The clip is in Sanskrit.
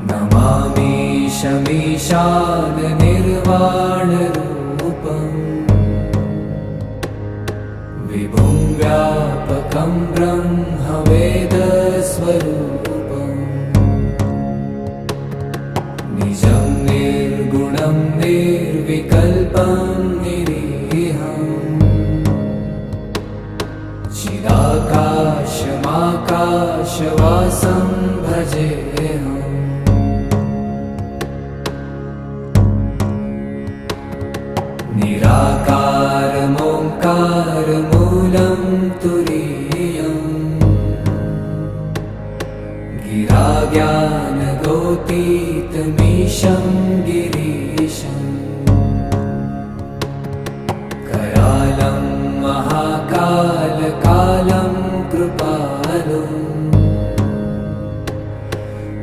नमामीशमीशाननिर्वाणरूपम् विभुं व्यापकं ब्रह्मवेदस्वरूपम् निजं निर्गुणं निर्विकल्पं निरीहम् चिदाकाशमाकाशवासं भजेऽहम् निराकारमोङ्कारमूलं तुरीयम् गिराज्ञानगोतीतमीशं गिरि